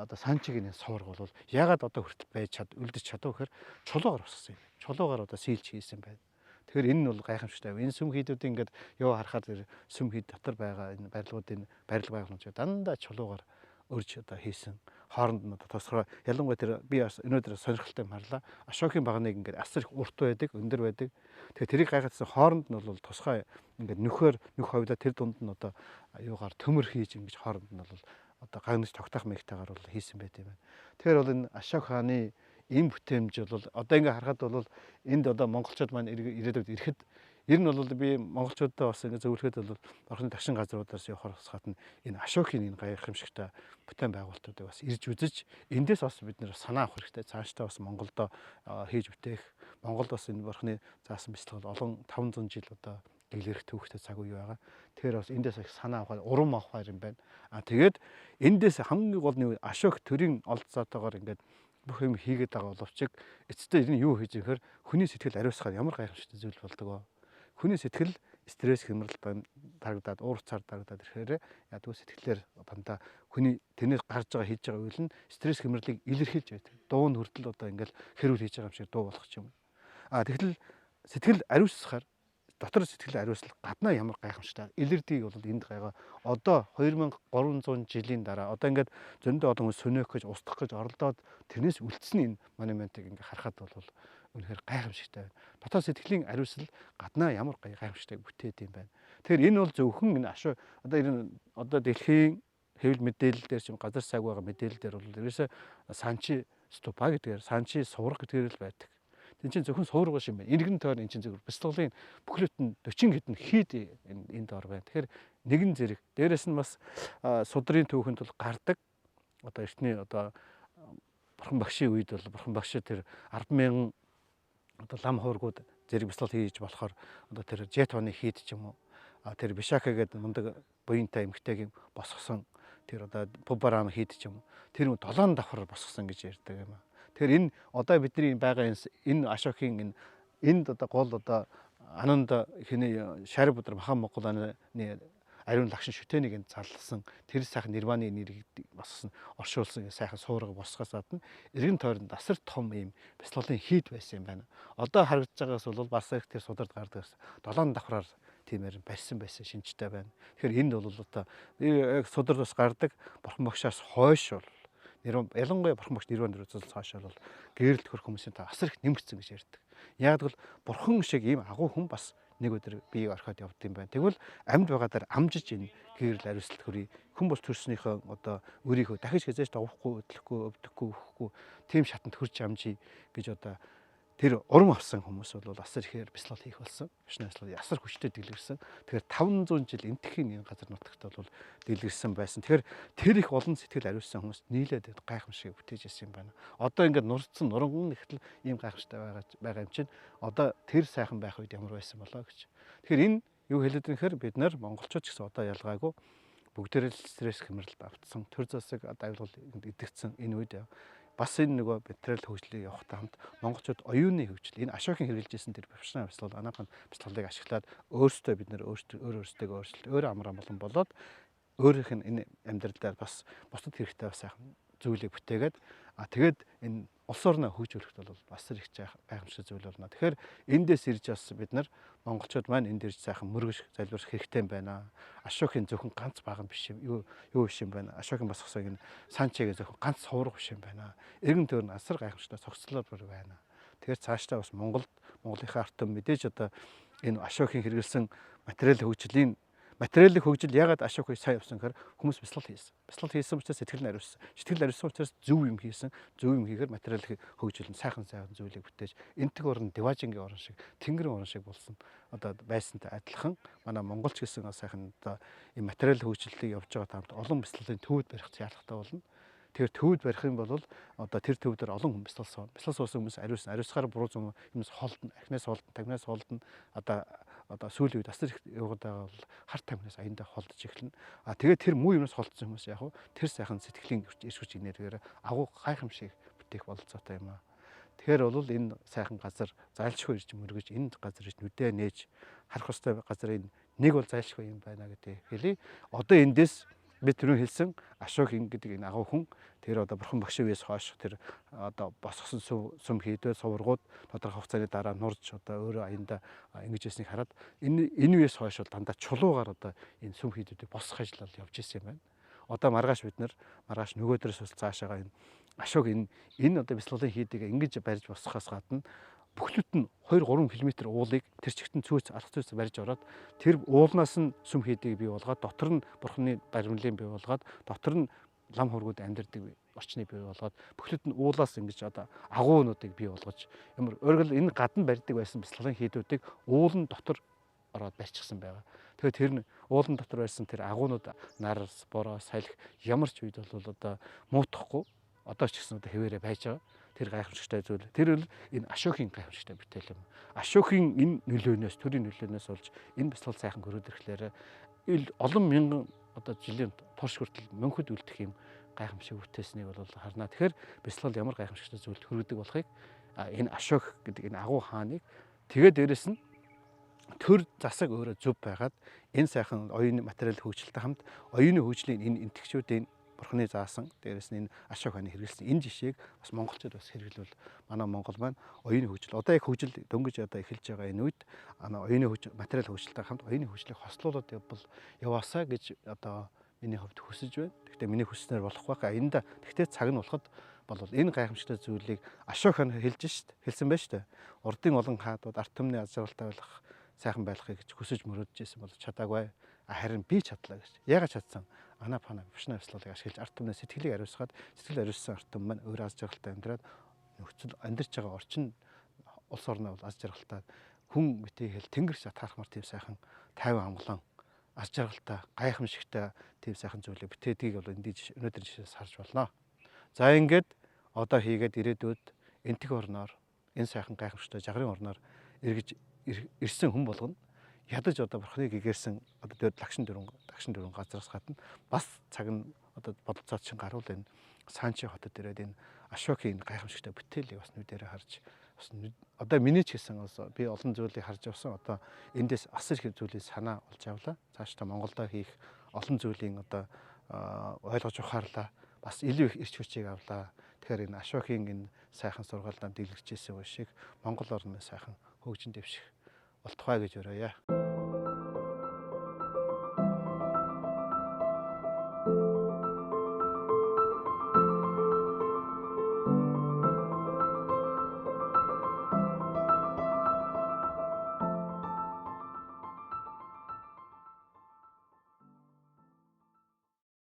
одоо Санчигийн сувраг бол ягаад одоо хүртэл байж үлдэж чадав гэхээр чулуугаар босгосон юм. Чулуугаар одоо сийлж хийсэн байна. Тэгэхээр энэ нь бол гайхамшигтай. Энэ сүм хийдүүдийн ингээд юу харахаар тэр сүм хийд дотор байгаа энэ барилгуудын барилга байгууламж дандаа чулуугаар өрж одоо хийсэн. Хооронд нь одоо тосгороо ялангуяа тэр би өнөөдөр сонирхолтой юм харлаа. Ашохийн багныг ингээд асар их урт байдаг, өндөр байдаг. Тэгэхээр тэрийг гайхацсан хооронд нь бол тусгай ингээд нөх ховлоо тэр дунд нь одоо юугаар төмөр хийж ингэж хооронд нь бол одоо гагнаж тогтоох мэгтайгаар бол хийсэн байт юм байна. Тэгэхээр бол энэ Ашок хааны ийм бүтээмж бол одоо ингээ харахад бол энд одоо монголчууд маань ирээдүйд ирэхэд ер нь бол би монголчуудаа бас ингээ зөвлөхөд бол орхны тагшин газруудаас явахаар хатна энэ Ашохийн энэ гайхамшигтай бүтээн байгуулалтуудыг бас ирж үзэж эндээс бас бид нэр санаа авах хэрэгтэй. Цаашдаа бас Монголдо хийж бүтээх Монголд бас энэ орхны заасан бяцлал олон 500 жил одоо дэглэрэх төвхтэй цаг үе байгаа. Тэгэхээр бас эндээс их санаа авах, урам авах юм байна. Тэгээд эндээс хамгийн гол нь Ашок төрийн олдцоотойгоор ингээд бүх юм хийгээд байгаа боловч эцэстээ энэ юу хийж ихээр хүний сэтгэл ариусгаар ямар гайхамшигтай зүйл болдог. Хүний сэтгэл стресс хямрал дарагдаад уур цаар дарагдаад ирэхээр ядгүй сэтгэлээр дандаа хүний тэрнээс гарч байгаа хийж байгаа үйл нь стресс хямралыг илэрхийлж байдаг. Дуу нь хүртэл одоо ингээл хэрүүл хийж байгаа юм шиг дуу болох юм. Тэгтэл сэтгэл ариусгахаар дотор сэтгэл ариуслах гаднаа ямар гайхамшигтай илэрдгийг бол энд гайгаа одоо 2300 жилийн дараа одоо ингээд зөндөө олон хүн сүнэх гэж устгах гэж оролдоод тэрнээс үлдсэн энэ монументыг ингээд харахад бол үнэхээр гайхамшигтай байна. Дотор сэтгэлийн ариусл гаднаа ямар гайхамшигтай бүтээд юм байна. Тэгэхээр энэ бол зөвхөн энэ ашуу одоо дэлхийн хэвлэл мэдээлэл дээр чинь газар цаг байгаа мэдээлэл дээр бол ерөөсөө Санчи ступа гэдгээр Санчи сувраг гэдгээр л байдаг. Тин чинь зөвхөн суурга шиг байна. Иргэн тойр эн чинь зөвхөн бяцлаглалын бүхлөт нь 40 хэдэн хийд энд ор байна. Тэгэхээр нэгэн зэрэг дээрэс нь бас судрын түүхэнд бол гардаг. Одоо эртний одоо бурхан багшийн үед бол бурхан багш тэр 100000 одоо лам хуургууд зэрэг бяцлал хийж болохоор одоо тэр жетоны хийд ч юм уу тэр Бишака гэдэг мундаг буянтай эмэгтэйг босгосон тэр одоо Пубарам хийд ч юм уу тэр 7 давхар босгосон гэж ярьдаг юм аа. Тэгэхээр энэ одоо бидний байгаа энэ Ашохийн энд одоо гол одоо ананд хиний шар бүдэр махан Монголны ариун лагшин шүтэнийг заллсан тэр сайхан нирваны нэрийг босгосон оршуулсан сайхан суурга босгоос гадна эргэн тойронд асар том ийм бяцлаглалын хийд байсан юм байна. Одоо харагдаж байгаас бол бас их тэр судард гардаг 7 давхраар тиймэр барьсан байсан шинжтэй байна. Тэгэхээр энд бол одоо яг судард бас гардаг бурхан багшаас хойш бол ялангуяа бурхан багш нэрвэн дөрөвцөл цааш бол гэрэлт хөрх хүмүүсийн та асар их нэмэгдсэн гэж ярьдаг. Яг л бурхан шиг ийм агуу хүн бас нэг өдөр бие орхиод явд юм байна. Тэгвэл амьд байгаадаар амжиж энэ гэрэл ариуслалт хөрий хүн бол төрснийхөө одоо өөрийнхөө дахиж хязгаарч давахгүй, өдлөхгүй, өвдөхгүй, өхгүй тийм шатанд хүрч амжий гэж одоо тэр урам авсан хүмүүс бол асар ихээр бяцлал хийх болсон. Бишний бяцлал асар хүчтэй дэлгэрсэн. Тэгэхээр 500 жил энтхийн энэ газар нутагт бол дэлгэрсэн байсан. Тэгэхээр тэр их олон сэтгэл ариуссан хүмүүс нийлээд гайхамшиг бүтээж ирсэн юм байна. Одоо ингээд нурцсан нуранган ихтэл ийм гайхамшигтай байгаа юм чинь одоо тэр сайхан байх үед ямар байсан болоо гэж. Тэгэхээр энэ юу хэлээд нэхэр бид нар монголчууд ч гэсэн одоо ялгаагүй бүгдээрээ стресс хямралд автсан. Төр засаг аюулгал идэгдсэн энэ үед бас энэ нөгөө материал хөгжлийг явахтай хамт монголчууд оюуны хөгжил энэ Ашохийн хэрэгжилжсэн тэр профессионал бяцлал анагаахын бяцлаглалыг ашиглаад өөрсдөө бид нэр өөртөө өөрчлөлт өөр амар амгалан болоод өөрийнх нь энэ амьдралдаа бас бусдад хэрэгтэй бас сайхан зүйлийг бүтээгээд тэгээд энэ улс орноо хөгжүүлэхэд бол бас их гайхамшиг зүйл болно. Тэгэхээр эндээс ирж бас бид нар монголчууд маань энд ирж сайхан мөргөж залбирах хэрэгтэй юм байна. Ашоокийн зөвхөн ганц баг биш юм. Юу биш юм байна. Ашоокийн босгосыг энэ санчаагийн зөвхөн ганц сувраг биш юм байна. Эргэн тойрон асар гайхамшигтай цогцлоор байна. Тэгэхээр цаашдаа бас Монголынхаа ард түмэн мэдээж одоо энэ Ашоокийн хэрэгэлсэн материалын хөгжил ягаад Ашоокийг сайн явсан гэхээр хүмүүс бяцлал хийсэн. Бяцлал хийсэн учраас сэтгэл наривсан. Сэтгэл наривсан учраас зөв юм хийсэн. Зөв юм хийхээр материалын хөгжил нь сайхан зүйлийг бүтээж энтэг орн Деважингийн орн шиг, Тэнгэрийн орн шиг болсон. Одоо байсантай адилхан манай монголч гэсэн сайхан одоо энэ материалын хөгжлөлийг явж байгаа таамт олон бяцлалын төвд барих шаардлагатай болно. Тэгэхээр төвд барих юм бол одоо тэр төвдөр олон хүн бяцлал суун. Бяцлал суусан хүмүүс ариусгаар буруу юмс холдно, ахнаас холдно, тагнаас холдно. Одоо сүүлийн үед асар их яваад байгаа бол хар тамхинаас аяндаа холдож эхэлнэ. Тэгээд тэр муу юмнаас холдсон хүмүүс яг тэр сайхан сэтгэлийн эрч хүч энергээр агуу гайхамшиг бүтээх бололцоотой юм аа. Тэгэхээр бол энэ сайхан газар зайлшгүй ирж мөргөж энэ газар ирж нүдэ нээж харах хөстэй газрын нэг бол зайлшгүй юм байна гэдэг хэлий. Одоо эндээс би түрүү хэлсэн Ашоокийн гэдэг энэ агуу хүн тэр одоо бурхан багш үеэс хойш тэр одоо босгосон сүм хийдөө суврагууд тодорхой хугацааны дараа нурж одоо өөрөө аяндаа ингэж ясныг хараад энэ үеэс хойш бол дандаа чулуугаар одоо энэ сүм хийдүүдийг босгох ажил явж ирсэн юм байна. Одоо маргааш нөгөөдрөөс бас цаашаага энэ Ашоок энэ одоо бяцлалын хийдийг ингэж барьж босгохоос гадна бүхлөд нь 2-3 км уулыг тэр чигтэн арга зүйц барьж ороод тэр уулнаас нь сүм хийдийг бий болгоод дотор нь бурхны баримлын бий болгоод дотор нь лам хургууд амьдардаг орчныг бий болгоод бүхлөд нь уулаас ингэж одоо агуунуудыг бий болгож ямар өөрөөр энэ гадна барьдаг байсан бяцлалын хийдүүдийг уулын дотор ороод барьчихсан байгаа. Тэгэхээр тэр нь уулын дотор байсан тэр агуунууд нарс, бороо, салхи ямар ч үед бол одоо муутахгүй одоо ч гэсэн одоо хэвээрээ байж байгаа. Тэр гайхамшигтай зүйл. Тэр бол энэ Ашоокийн гайхамшигтай бүтээл юм. Ашоокийн энэ нөлөөнөөс, төрийн нөлөөнөөс болж энэ бяцлал сайхан хөрөөд ирэхлээр олон мянган одоо жилийн турш хүртэл мөнхөд үлдэх юм гайхамшиг бүтээснийг бол харнаа. Тэгэхээр бяцлал ямар гайхамшигтай зүйлд хөргөдөг болохыг энэ Ашоок гэдэг энэ агуу хааныг тэгээд дээрэс нь төр засаг өөрөө зөв байгаад энэ сайхан оюуны материал хөгжилтэй хамт оюуны хөгжлийн энэ энтгчүүдийн бурхны заасан дээрэс нь энэ Ашоок хааны хэрэгэлсэн энэ жишээг бас монголчууд бас хэрэглэвэл манай Монгол маань оюуны хөгжил одоо яг хөгжил дөнгөж одоо эхэлж байгаа энэ үед оюуны хөгжил материал хөгжилтэй хамт оюуны хөгжлийг хослуулаад яваасаа гэж одоо миний хувьд хүсэж байна. Гэхдээ миний хүснээр болохгүй. Гэхдээ цаг нь болоход бол энэ гайхамшигтай зүйлийг Ашоок хаан хэлсэн байна шүү дээ. Урдын олон хаадууд арт түмний аз жаргалтай байх сайхан байхыг гэж хүсэж мөрөөдөж байсан бол чадаагүй. Харин би чадлаа гэж. Яагаад чадсан? Анапана бушна бяцлалыг ашиглаж арт түмний сэтгэлийг ариусгаад сэтгэл ариуссан арт түмэн маань өөр аз жаргалтай амьдраад нөхцөл амьдарч байгаа орчин улс орноо бол аз жаргалтай хүн битгий хэл тэнгэр шатаархмар тийм сайхан тайван амгалан аз жаргалтай гайхамшигтай тийм сайхан зүйлийг бүтээдгийг бол өнөөдөр жишээс харж болно. За ингээд одоо хийгээд ирээдүйд энтэг орноор энэ сайхан гайхамшигтай жагрын орноор эргэж ирсэн хүн болгоно ядаж одоо бурхныг игээрсэн одоо дээд лагшин дөрвөн газраас гадна бас цаг нь одоо бодолцоод шин гаруул энэ Санчи хотод ирээд энэ Ашоокийн гайхамшигтай бүтээлийг бас нүдэрээ харж бас одоо миний ч гэсэн би олон зүйлийг харж явсан одоо эндээс асар их зүйлийг санаа олж авлаа. Цаашдаа Монголдо хийх олон зүйлийн одоо ойлгож ухаарлаа. Бас илүү их эрч хүчийг авлаа. Тэгэхээр энэ Ашоокийн энэ сайхан сургаалаа дэлгэрчээсэн шиг Монгол орны сайхан хөгжин дэвших болтугай гэж өрөөе.